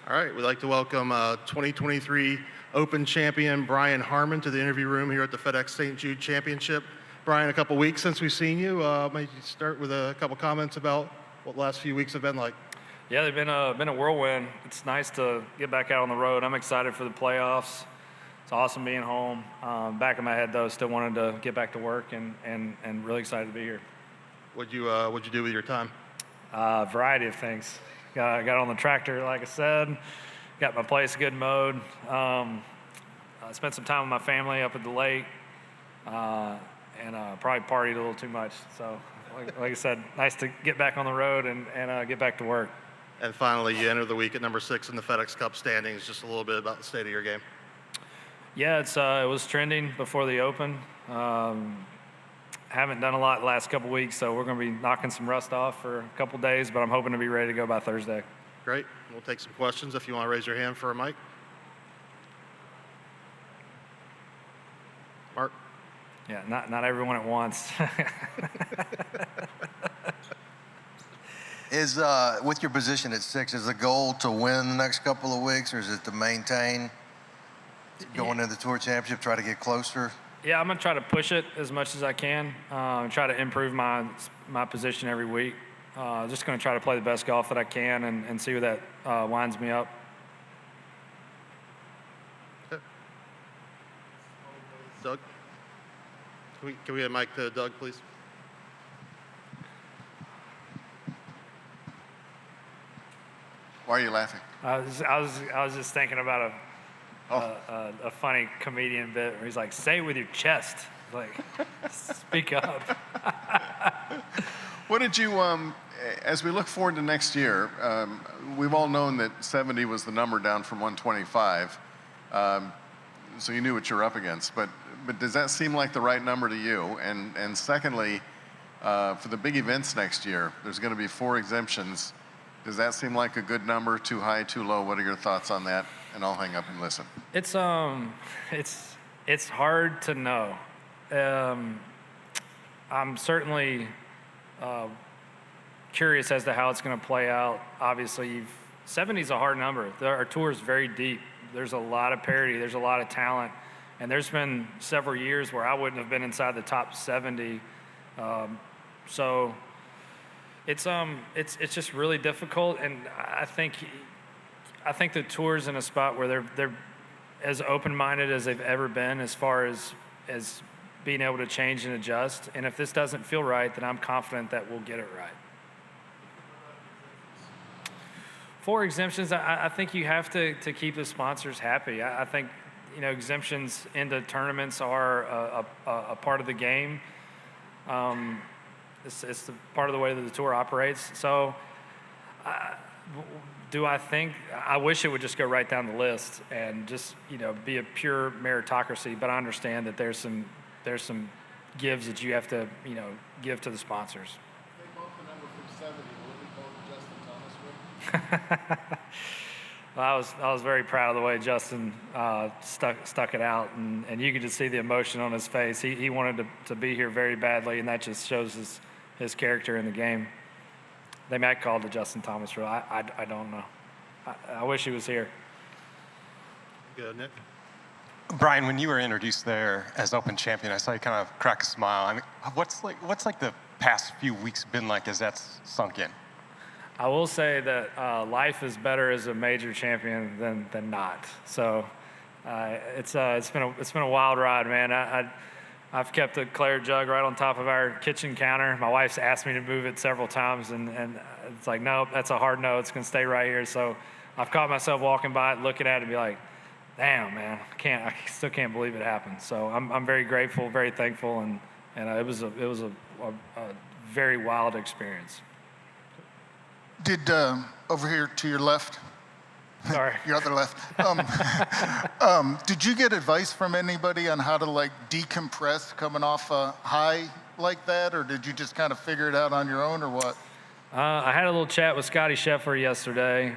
All right, we'd like to welcome 2023 Open champion Brian Harman to the interview room here at the FedEx St. Jude Championship. Brian, a couple weeks since we've seen you. Maybe you start with a couple comments about what the last few weeks have been like. Yeah, they've been a whirlwind. It's nice to get back out on the road. I'm excited for the playoffs. It's awesome being home. Back in my head, though, still wanted to get back to work and really excited to be here. What'd you do with your time? Variety of things. Got on the tractor, like I said. Got my place good mowed. I spent some time with my family up at the lake, and probably partied a little too much. So, like I said, nice to get back on the road and get back to work. And finally, you enter the week at number 6 in the FedEx Cup standings. Just a little bit about the state of your game. Yeah, it was trending before the Open. Haven't done a lot the last couple weeks, so we're going to be knocking some rust off for a couple days, but I'm hoping to be ready to go by Thursday. Great. We'll take some questions if you want to raise your hand for a mic. Mark? Yeah, not everyone at once. Is with your position at 6, is the goal to win the next couple of weeks, or is it to maintain going into the Tour Championship, try to get closer? Yeah, I'm going to try to push it as much as I can, try to improve my position every week. Just going to try to play the best golf that I can and see where that winds me up. Okay. Doug? Can we get a mic to Doug, please? Why are you laughing? I was just thinking about a funny comedian bit where he's like, "Say it with your chest." Like, speak up. What did you, as we look forward to next year, we've all known that 70 was the number down from 125, so you knew what you were up against. But does that seem like the right number to you? And secondly, for the big events next year, there's going to be 4 exemptions. Does that seem like a good number? Too high, too low? What are your thoughts on that? And I'll hang up and listen. It's hard to know. I'm certainly curious as to how it's going to play out. Obviously, 70 is a hard number. Our tour is very deep. There's a lot of parity. There's a lot of talent. And there's been several years where I wouldn't have been inside the top 70. So it's just really difficult. And I think the tour's in a spot where they're as open-minded as they've ever been as far as being able to change and adjust. And if this doesn't feel right, then I'm confident that we'll get it right. 4 exemptions, I think you have to keep the sponsors happy. I think, exemptions into tournaments are a part of the game. It's the part of the way that the tour operates. So I wish it would just go right down the list and just, be a pure meritocracy, but I understand that there's some gives that you have to, give to the sponsors. They bumped the number from 70. Will we call it Justin Thomas win? Well, I was very proud of the way Justin stuck it out, and you could just see the emotion on his face. He wanted to be here very badly, and that just shows his character in the game. They might call it the Justin Thomas rule. I don't know. I wish he was here. Good, Nick. Brian, when you were introduced there as Open champion, I saw you kind of crack a smile. I mean, what's the past few weeks been like as that's sunk in? I will say that life is better as a major champion than not. So it's been a wild ride, man. I've kept a claret jug right on top of our kitchen counter. My wife's asked me to move it several times, and it's like, no, that's a hard no. It's going to stay right here. So I've caught myself walking by it, looking at it, and be like, damn, man, I still can't believe it happened. So I'm very grateful, very thankful, and it was a very wild experience. Did over here to your left? Sorry. Your other left. Did you get advice from anybody on how to decompress coming off a high like that, or did you just kind of figure it out on your own, or what? I had a little chat with Scotty Scheffler yesterday.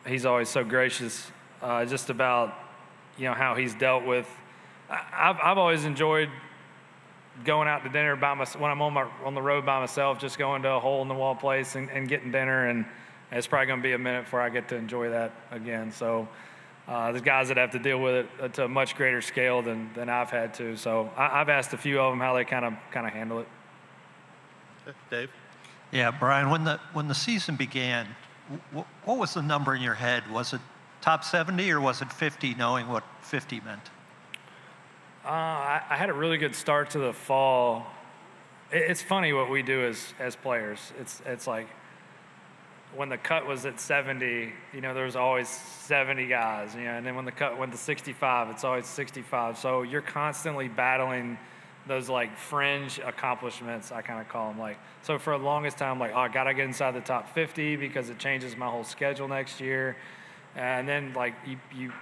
He's always so gracious, just about how he's dealt with. I've always enjoyed going out to dinner when I'm on the road by myself, just going to a hole in the wall place and getting dinner. And And it's probably going to be a minute before I get to enjoy that again. So there's guys that have to deal with it to a much greater scale than I've had to. So I've asked a few of them how they kind of handle it. Dave? Yeah, Brian, when the season began, what was the number in your head? Was it top 70 or was it 50, knowing what 50 meant? I had a really good start to the fall. It's funny what we do as players. It's like when the cut was at 70, there was always 70 guys, and then when the cut went to 65, it's always 65. So you're constantly battling those like fringe accomplishments, I kind of call them. Like, so for the longest time, like, oh, I gotta get inside the top 50 because it changes my whole schedule next year. And then like you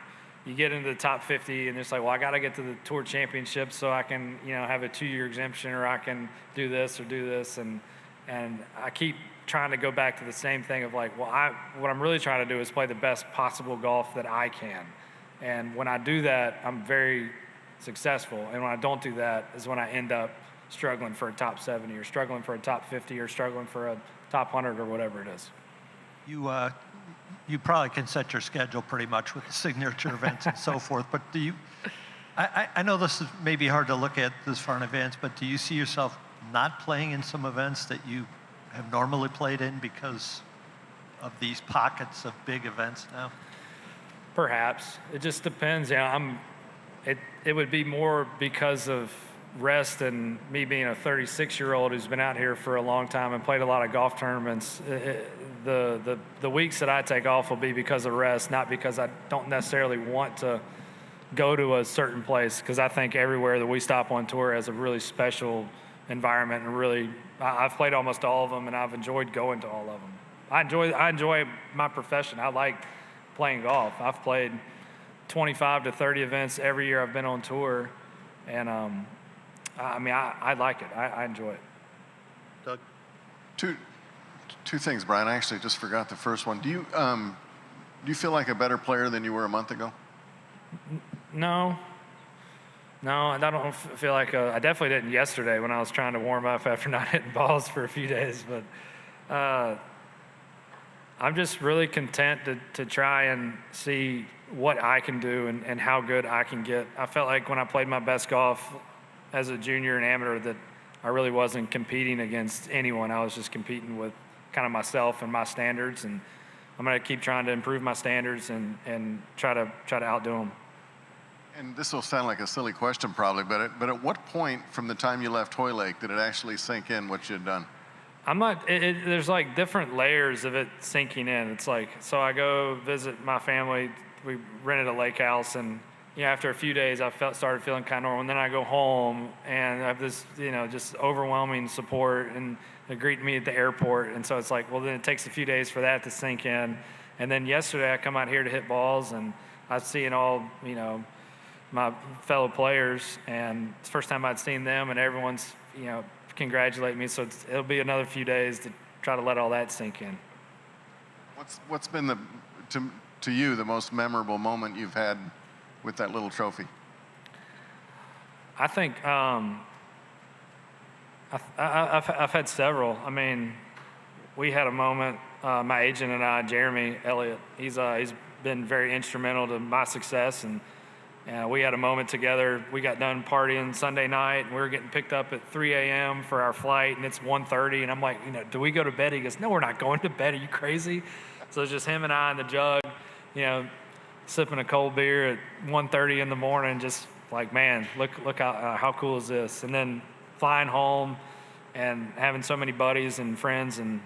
get into the top 50 and it's like, well, I gotta get to the tour championship so I can, have a 2-year exemption, or I can do this or do this. And I keep trying to go back to the same thing of like, well, what I'm really trying to do is play the best possible golf that I can. And when I do that, I'm very successful. And when I don't do that is when I end up struggling for a top 70 or struggling for a top 50 or struggling for a top 100 or whatever it is. You probably can set your schedule pretty much with the signature events and so forth, but do you, I know this is maybe hard to look at this far in advance, but do you see yourself not playing in some events that you have normally played in because of these pockets of big events now? Perhaps. It just depends. It would be more because of rest and me being a 36-year-old who's been out here for a long time and played a lot of golf tournaments. The weeks that I take off will be because of rest, not because I don't necessarily want to go to a certain place, because I think everywhere that we stop on tour has a really special environment, and I've played almost all of them, and I've enjoyed going to all of them. I enjoy my profession. I like playing golf. I've played 25 to 30 events every year I've been on tour, and I like it. I enjoy it. Doug? Two things, Brian. I actually just forgot the first one. Do you feel like a better player than you were a month ago? No, I don't feel like I definitely didn't yesterday when I was trying to warm up after not hitting balls for a few days. But I'm just really content to try and see what I can do and how good I can get. I felt like when I played my best golf as a junior and amateur that I really wasn't competing against anyone. I was just competing with kind of myself and my standards, and I'm going to keep trying to improve my standards and try to outdo them. And this will sound like a silly question probably, but at what point from the time you left Hoylake did it actually sink in what you had done? There's like different layers of it sinking in. It's like, so I go visit my family. We rented a lake house, and after a few days I started feeling kind of normal. And then I go home and I have this, just overwhelming support, and they greet me at the airport. And so it's like, well, then it takes a few days for that to sink in. And then yesterday I come out here to hit balls, and I'm seeing all, my fellow players, and it's the first time I'd seen them, and everyone's, congratulate me. So it'll be another few days to try to let all that sink in. What's been to you the most memorable moment you've had with that little trophy? I think I've had several. I mean, we had a moment. My agent and I, Jeremy Elliott, he's been very instrumental to my success, and we had a moment together. We got done partying Sunday night, and we were getting picked up at 3 a.m. for our flight, and it's 1:30, and I'm like, do we go to bed? He goes, no, we're not going to bed. Are you crazy? So it's just him and I in the jug, sipping a cold beer at 1:30 in the morning, just like, man, look how cool is this? And then flying home and having so many buddies and friends and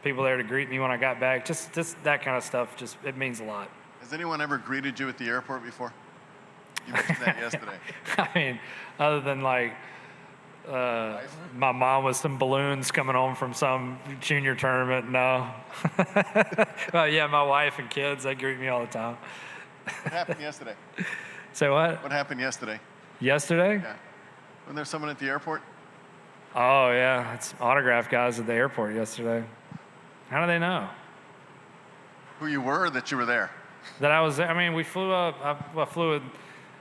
people there to greet me when I got back, just that kind of stuff, just it means a lot. Has anyone ever greeted you at the airport before? You mentioned that yesterday. I mean, other than like my mom with some balloons coming home from some junior tournament, no. Well, yeah, my wife and kids, they greet me all the time. What happened yesterday? Say what? What happened yesterday? Yesterday? Yeah. Wasn't there someone at the airport? Oh, yeah. It's autograph guys at the airport yesterday. How do they know? Who you were or that you were there? That I was there. I mean, we flew up. I flew with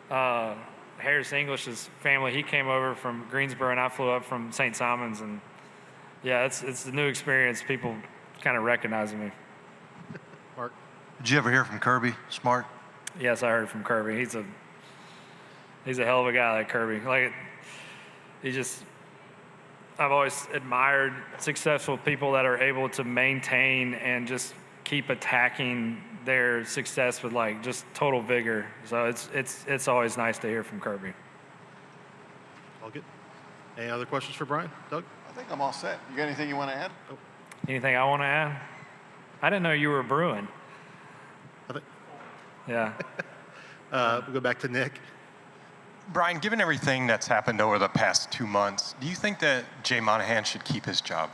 Harris English's family. He came over from Greensboro, and I flew up from St. Simons. And yeah, it's a new experience. People kind of recognizing me. Mark? Did you ever hear from Kirby Smart? Yes, I heard from Kirby. He's a hell of a guy, like Kirby. Like, I've always admired successful people that are able to maintain and just keep attacking their success with like just total vigor. So it's always nice to hear from Kirby. All good. Any other questions for Brian? Doug? I think I'm all set. You got anything you want to add? Anything I want to add? I didn't know you were a Bruin. I think Yeah. we'll go back to Nick. Brian, given everything that's happened over the past 2 months, do you think that Jay Monahan should keep his job?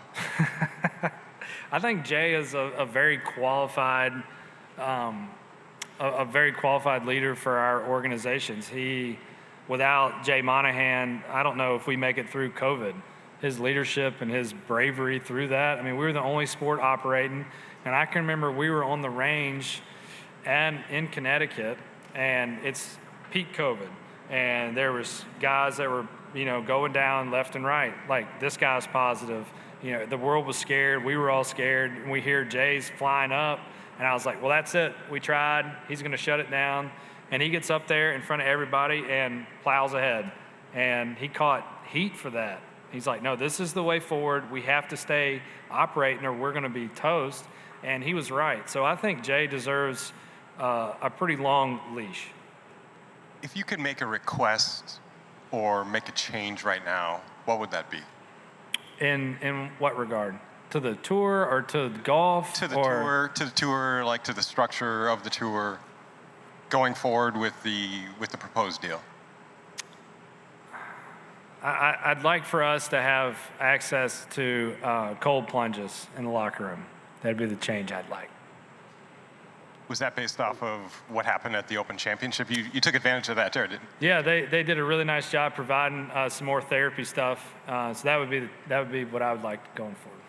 I think Jay is a very qualified, a very qualified leader for our organizations. Without Jay Monahan, I don't know if we make it through COVID. His leadership and his bravery through that. I mean, we were the only sport operating, and I can remember we were on the range and in Connecticut, and it's peak COVID, and there was guys that were, going down left and right. Like, this guy's positive. The world was scared. We were all scared. And we hear Jay's flying up, and I was like, well, that's it. We tried. He's going to shut it down. And he gets up there in front of everybody and plows ahead. And he caught heat for that. He's like, no, this is the way forward. We have to stay operating or we're going to be toast. And he was right. So I think Jay deserves a pretty long leash. If you could make a request or make a change right now, what would that be? In what regard? To the tour or to golf? To the tour, like to the structure of the tour, going forward with the proposed deal. I'd like for us to have access to cold plunges in the locker room. That'd be the change I'd like. Was that based off of what happened at the Open Championship? You took advantage of that there, didn't you? Yeah, they did a really nice job providing some more therapy stuff. So that would be what I would like going forward.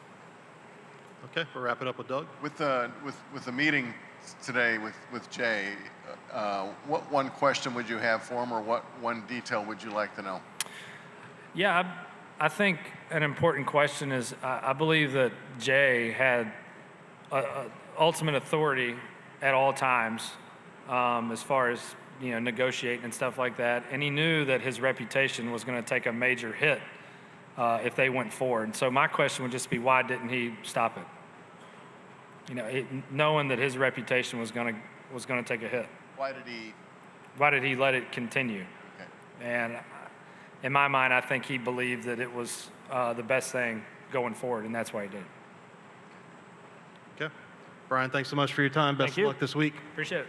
Okay, we'll wrap it up with Doug. With the meeting today with Jay, what one question would you have for him, or what one detail would you like to know? Yeah, I think an important question is I believe that Jay had ultimate authority at all times as far as negotiating and stuff like that, and he knew that his reputation was going to take a major hit if they went forward. And so my question would just be, why didn't he stop it? Knowing that his reputation was going to take a hit. Why did he let it continue? Okay. And in my mind, I think he believed that it was the best thing going forward, and that's why he did it. Okay. Brian, thanks so much for your time. Best Thank you. of luck this week. Appreciate it.